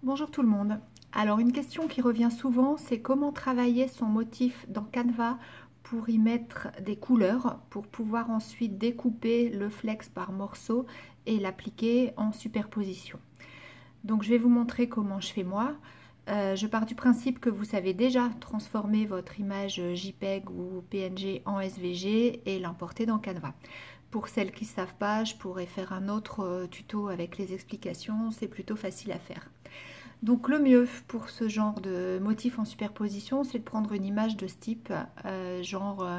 Bonjour tout le monde. Alors une question qui revient souvent, c'est comment travailler son motif dans Canva pour y mettre des couleurs, pour pouvoir ensuite découper le flex par morceaux et l'appliquer en superposition. Donc je vais vous montrer comment je fais moi. Je pars du principe que vous savez déjà transformer votre image JPEG ou PNG en SVG et l'importer dans Canva. Pour celles qui ne savent pas, je pourrais faire un autre tuto avec les explications, c'est plutôt facile à faire. Donc le mieux pour ce genre de motif en superposition, c'est de prendre une image de ce type,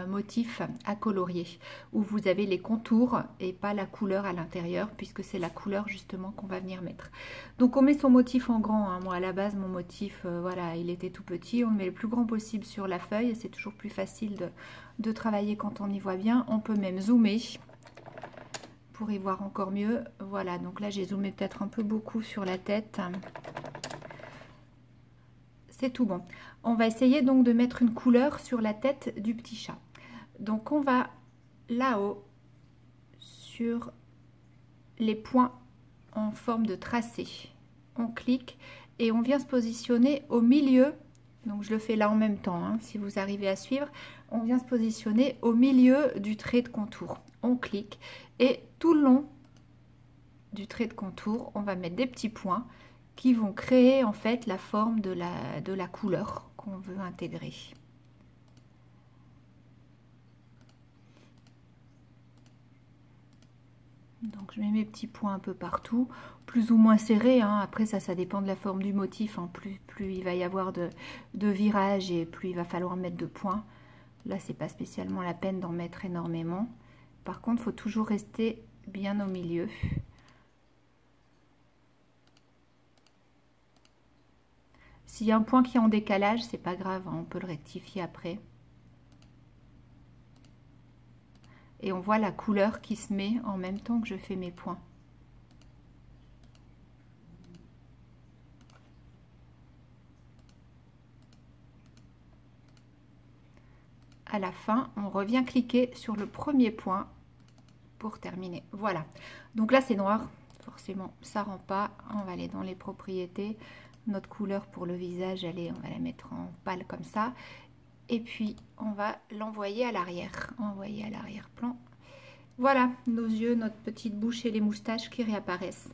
motif à colorier, où vous avez les contours et pas la couleur à l'intérieur, puisque c'est la couleur justement qu'on va venir mettre. Donc on met son motif en grand, hein. Moi à la base mon motif, voilà, il était tout petit, on le met le plus grand possible sur la feuille, c'est toujours plus facile de travailler quand on y voit bien. On peut même zoomer pour y voir encore mieux. Voilà, donc là j'ai zoomé peut-être un peu beaucoup sur la tête. C'est tout bon. On va essayer donc de mettre une couleur sur la tête du petit chat. Donc on va là-haut sur les points en forme de tracé. On clique et on vient se positionner au milieu. Donc je le fais là en même temps, hein, si vous arrivez à suivre. On vient se positionner au milieu du trait de contour. On clique et tout le long du trait de contour, on va mettre des petits points qui vont créer en fait la forme de la couleur qu'on veut intégrer. Donc je mets mes petits points un peu partout, plus ou moins serrés, hein. Après ça dépend de la forme du motif, hein. Plus il va y avoir de virages et plus il va falloir mettre de points. Là c'est pas spécialement la peine d'en mettre énormément. Par contre il faut toujours rester bien au milieu. S'il y a un point qui est en décalage, c'est pas grave, hein, on peut le rectifier après. Et on voit la couleur qui se met en même temps que je fais mes points. À la fin, on revient cliquer sur le premier point pour terminer. Voilà. Donc là, c'est noir. Forcément, ça rend pas. On va aller dans les propriétés. Notre couleur pour le visage, on va la mettre en pâle comme ça. Et puis, on va l'envoyer à l'arrière. Envoyer à l'arrière-plan. Voilà, nos yeux, notre petite bouche et les moustaches qui réapparaissent.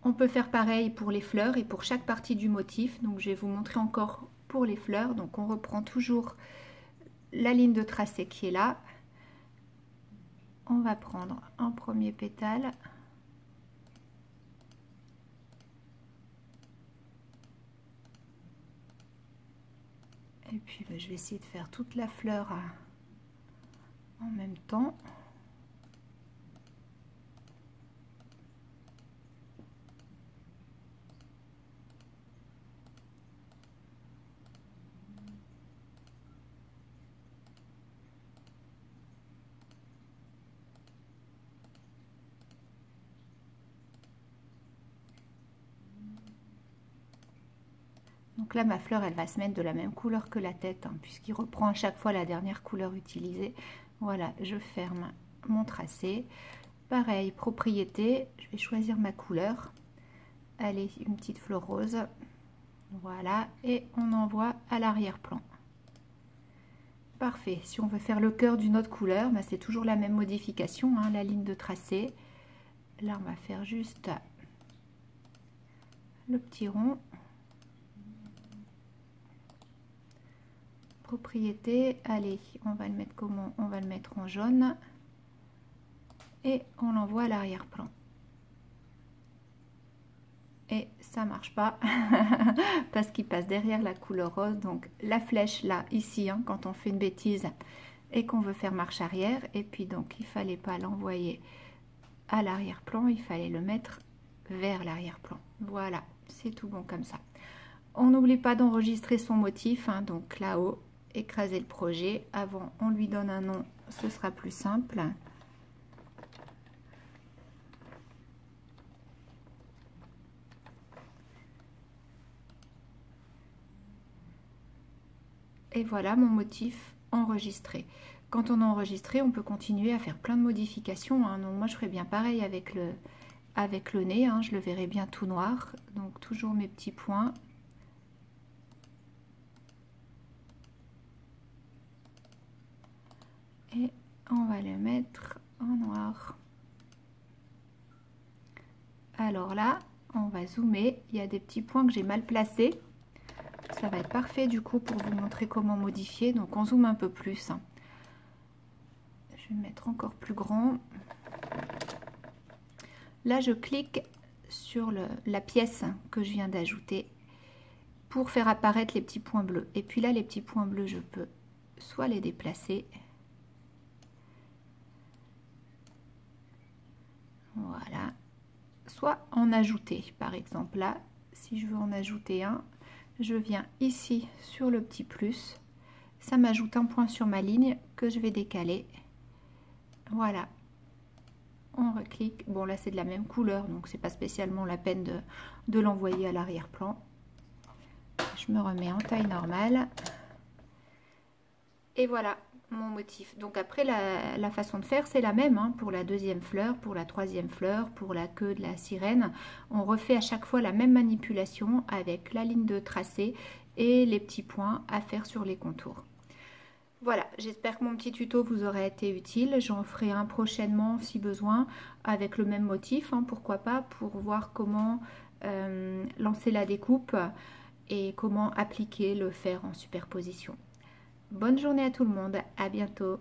On peut faire pareil pour les fleurs et pour chaque partie du motif. Donc, je vais vous montrer encore pour les fleurs. Donc, on reprend toujours la ligne de tracé qui est là. On va prendre un premier pétale. Et puis, je vais essayer de faire toute la fleur en même temps. Donc là, ma fleur, elle va se mettre de la même couleur que la tête, hein, puisqu'il reprend à chaque fois la dernière couleur utilisée. Voilà, je ferme mon tracé. Pareil, propriété, je vais choisir ma couleur. Allez, une petite fleur rose. Voilà, et on envoie à l'arrière-plan. Parfait. Si on veut faire le cœur d'une autre couleur, bah, c'est toujours la même modification, hein, la ligne de tracé. Là, on va faire juste le petit rond. Propriété, allez, on va le mettre comment? On va le mettre en jaune et on l'envoie à l'arrière-plan. Et ça marche pas parce qu'il passe derrière la couleur rose. Donc la flèche là, ici, hein, quand on fait une bêtise et qu'on veut faire marche arrière, et puis donc il fallait pas l'envoyer à l'arrière-plan, il fallait le mettre vers l'arrière-plan. Voilà, c'est tout bon comme ça. On n'oublie pas d'enregistrer son motif, hein, donc là-haut. Écraser le projet. Avant, on lui donne un nom, ce sera plus simple. Et voilà mon motif enregistré. Quand on a enregistré, on peut continuer à faire plein de modifications, hein. Donc moi, je ferai bien pareil avec avec le nez, hein, je le verrai bien tout noir. Donc toujours mes petits points. Et on va le mettre en noir. Alors là, on va zoomer. Il y a des petits points que j'ai mal placés. Ça va être parfait du coup pour vous montrer comment modifier. Donc on zoome un peu plus. Je vais mettre encore plus grand. Là, je clique sur la pièce que je viens d'ajouter pour faire apparaître les petits points bleus. Et puis là, les petits points bleus, je peux soit les déplacer. Voilà. Soit en ajouter. Par exemple, là, si je veux en ajouter un, je viens ici sur le petit plus. Ça m'ajoute un point sur ma ligne que je vais décaler. Voilà. On reclique. Bon, là, c'est de la même couleur, donc c'est pas spécialement la peine de l'envoyer à l'arrière-plan. Je me remets en taille normale. Et voilà mon motif. Donc après, la façon de faire, c'est la même, hein, pour la deuxième fleur, pour la troisième fleur, pour la queue de la sirène. On refait à chaque fois la même manipulation avec la ligne de tracé et les petits points à faire sur les contours. Voilà, j'espère que mon petit tuto vous aura été utile. J'en ferai un prochainement si besoin avec le même motif, hein, pourquoi pas, pour voir comment lancer la découpe et comment appliquer le fer en superposition. Bonne journée à tout le monde, à bientôt.